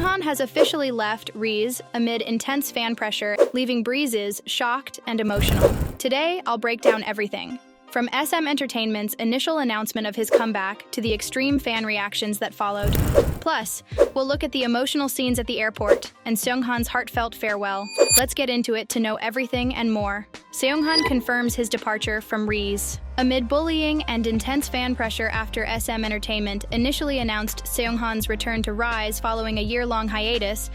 Seunghan has officially left RIIZE amid intense fan pressure, leaving BRIIZEs shocked and emotional. Today, I'll break down everything. From SM Entertainment's initial announcement of his comeback to the extreme fan reactions that followed. Plus, we'll look at the emotional scenes at the airport and Seunghan's heartfelt farewell. Let's get into it to know everything and more. Seunghan confirms his departure from RIIZE. Amid bullying and intense fan pressure after SM Entertainment initially announced Seunghan's return to RIIZE following a year-long hiatus,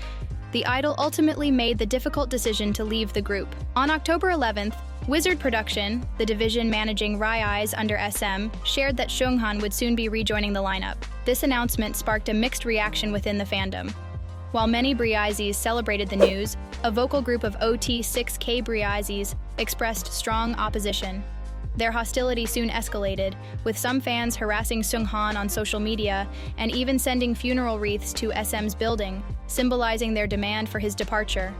the idol ultimately made the difficult decision to leave the group. On October 11th, Wizard Production, the division managing RIIZE under SM, shared that Seunghan would soon be rejoining the lineup. This announcement sparked a mixed reaction within the fandom. While many BRIIZEs celebrated the news, a vocal group of OT6K BRIIZEs expressed strong opposition. Their hostility soon escalated, with some fans harassing Seunghan on social media and even sending funeral wreaths to SM's building, symbolizing their demand for his departure.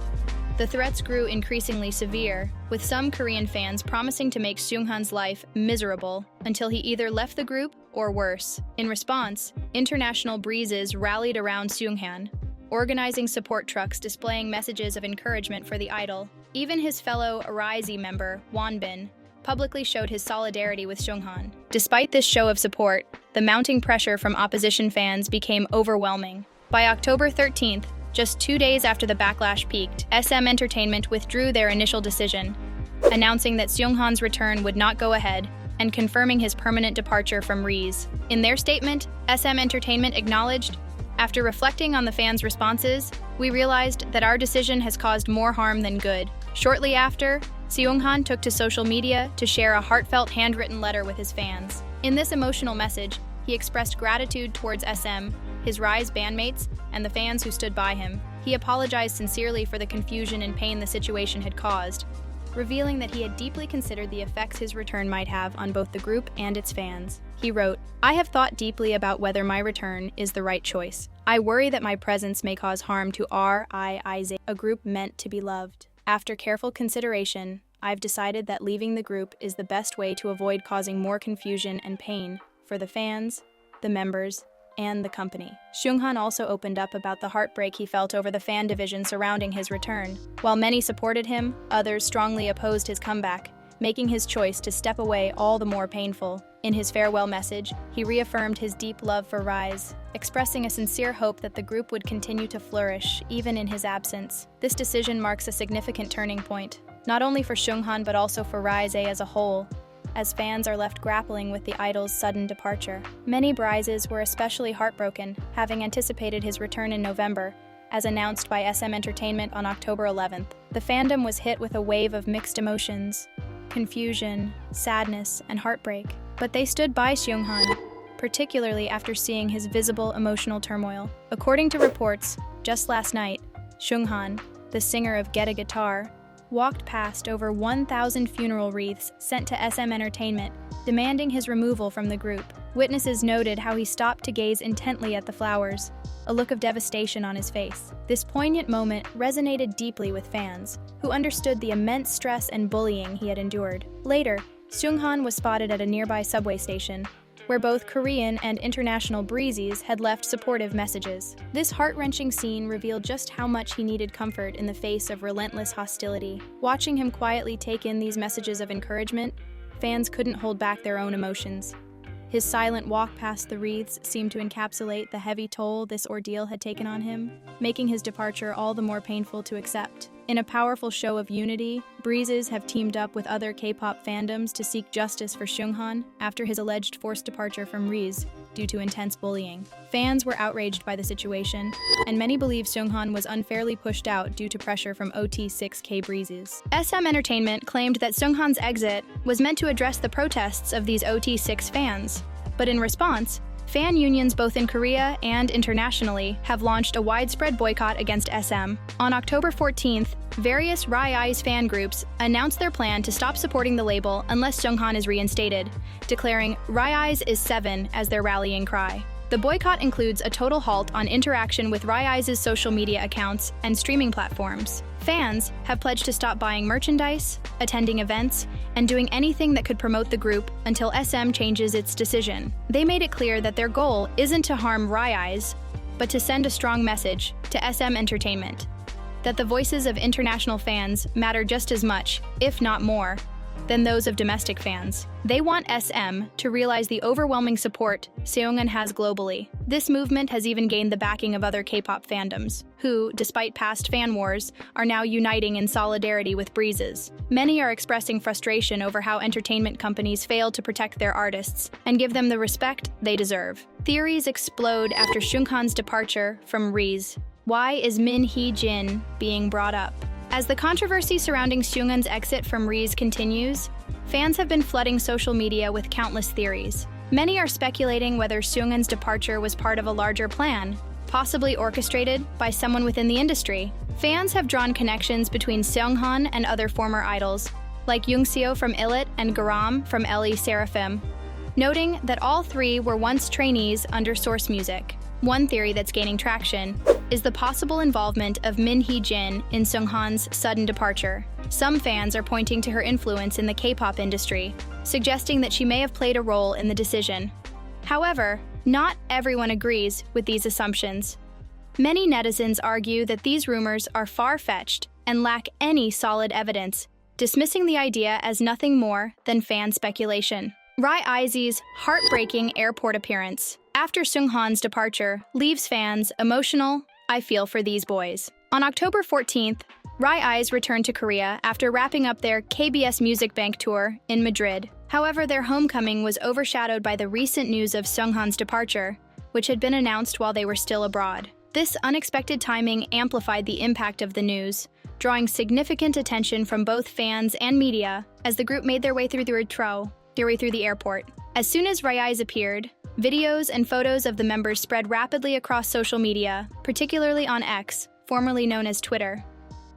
The threats grew increasingly severe, with some Korean fans promising to make Seunghan's life miserable until he either left the group or worse. In response, international BRIIZEs rallied around Seunghan, organizing support trucks displaying messages of encouragement for the idol. Even his fellow RIIZE member, Wonbin, publicly showed his solidarity with Seunghan. Despite this show of support, the mounting pressure from opposition fans became overwhelming. By October 13th, just 2 days after the backlash peaked, SM Entertainment withdrew their initial decision, announcing that Seunghan's return would not go ahead and confirming his permanent departure from RIIZE. In their statement, SM Entertainment acknowledged, "After reflecting on the fans' responses, we realized that our decision has caused more harm than good." Shortly after, Seunghan took to social media to share a heartfelt handwritten letter with his fans. In this emotional message, he expressed gratitude towards SM, his RIIZE bandmates, and the fans who stood by him. He apologized sincerely for the confusion and pain the situation had caused, revealing that he had deeply considered the effects his return might have on both the group and its fans. He wrote, "I have thought deeply about whether my return is the right choice. I worry that my presence may cause harm to RIIZE, a group meant to be loved. After careful consideration, I've decided that leaving the group is the best way to avoid causing more confusion and pain for the fans, the members, and the company." Seunghan also opened up about the heartbreak he felt over the fan division surrounding his return. While many supported him, others strongly opposed his comeback, making his choice to step away all the more painful. In his farewell message, he reaffirmed his deep love for RIIZE, expressing a sincere hope that the group would continue to flourish even in his absence. This decision marks a significant turning point, not only for Seunghan but also for RIIZE as a whole, as fans are left grappling with the idol's sudden departure. Many BRIIZEs were especially heartbroken, having anticipated his return in November, as announced by SM Entertainment on October 11th. The fandom was hit with a wave of mixed emotions, confusion, sadness, and heartbreak. But they stood by Seunghan, particularly after seeing his visible emotional turmoil. According to reports, just last night, Seunghan, the singer of Get a Guitar, walked past over 1,000 funeral wreaths sent to SM Entertainment, demanding his removal from the group. Witnesses noted how he stopped to gaze intently at the flowers, a look of devastation on his face. This poignant moment resonated deeply with fans, who understood the immense stress and bullying he had endured. Later, Seunghan was spotted at a nearby subway station, where both Korean and international BRIIZEs had left supportive messages. This heart-wrenching scene revealed just how much he needed comfort in the face of relentless hostility. Watching him quietly take in these messages of encouragement, fans couldn't hold back their own emotions. His silent walk past the wreaths seemed to encapsulate the heavy toll this ordeal had taken on him, making his departure all the more painful to accept. In a powerful show of unity, BRIIZEs have teamed up with other K-pop fandoms to seek justice for Seunghan after his alleged forced departure from RIIZE due to intense bullying. Fans were outraged by the situation, and many believe Seunghan was unfairly pushed out due to pressure from OT6K BRIIZEs. SM Entertainment claimed that Seunghan's exit was meant to address the protests of these OT6 fans, but in response, fan unions both in Korea and internationally have launched a widespread boycott against SM. On October 14th, various RIIZE fan groups announced their plan to stop supporting the label unless Seunghan is reinstated, declaring RIIZE is 7 as their rallying cry. The boycott includes a total halt on interaction with RIIZE's social media accounts and streaming platforms. Fans have pledged to stop buying merchandise, attending events, and doing anything that could promote the group until SM changes its decision. They made it clear that their goal isn't to harm RIIZE, but to send a strong message to SM Entertainment that the voices of international fans matter just as much, if not more, than those of domestic fans. They want SM to realize the overwhelming support Seunghan has globally. This movement has even gained the backing of other K-pop fandoms, who, despite past fan wars, are now uniting in solidarity with BRIIZEs. Many are expressing frustration over how entertainment companies fail to protect their artists and give them the respect they deserve. Theories explode after Seunghan's departure from RIIZE. Why is Min Hee Jin being brought up? As the controversy surrounding Seunghan's exit from RIIZE continues, fans have been flooding social media with countless theories. Many are speculating whether Seunghan's departure was part of a larger plan, possibly orchestrated by someone within the industry. Fans have drawn connections between Seunghan and other former idols, like Youngseo from ILIT and Garam from LE Seraphim, noting that all three were once trainees under Source Music. One theory that's gaining traction is the possible involvement of Min Hee Jin in Seunghan's sudden departure. Some fans are pointing to her influence in the K-pop industry, suggesting that she may have played a role in the decision. However, not everyone agrees with these assumptions. Many netizens argue that these rumors are far-fetched and lack any solid evidence, dismissing the idea as nothing more than fan speculation. RIIZE's heartbreaking airport appearance after Seunghan's departure leaves fans emotional. I feel for these boys. On October 14th, RIIZE returned to Korea after wrapping up their KBS Music Bank tour in Madrid. However, their homecoming was overshadowed by the recent news of Seunghan's departure, which had been announced while they were still abroad. This unexpected timing amplified the impact of the news, drawing significant attention from both fans and media as the group made their way through the airport. As soon as RIIZE appeared, videos and photos of the members spread rapidly across social media, particularly on X, formerly known as Twitter.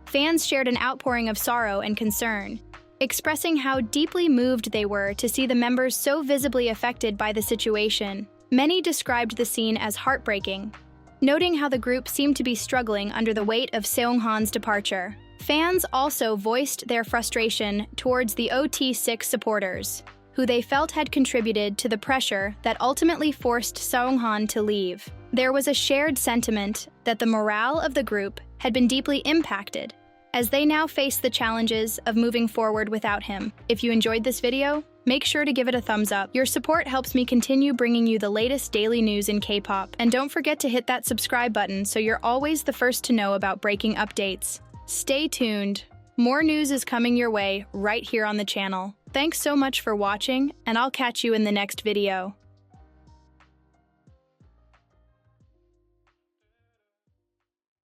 Fans shared an outpouring of sorrow and concern, expressing how deeply moved they were to see the members so visibly affected by the situation. Many described the scene as heartbreaking, noting how the group seemed to be struggling under the weight of Seunghan's departure. Fans also voiced their frustration towards the OT6 supporters, who they felt had contributed to the pressure that ultimately forced Seunghan to leave. There was a shared sentiment that the morale of the group had been deeply impacted, as they now face the challenges of moving forward without him. If you enjoyed this video, make sure to give it a thumbs up. Your support helps me continue bringing you the latest daily news in K-pop. And don't forget to hit that subscribe button so you're always the first to know about breaking updates. Stay tuned. More news is coming your way right here on the channel. Thanks so much for watching, and I'll catch you in the next video.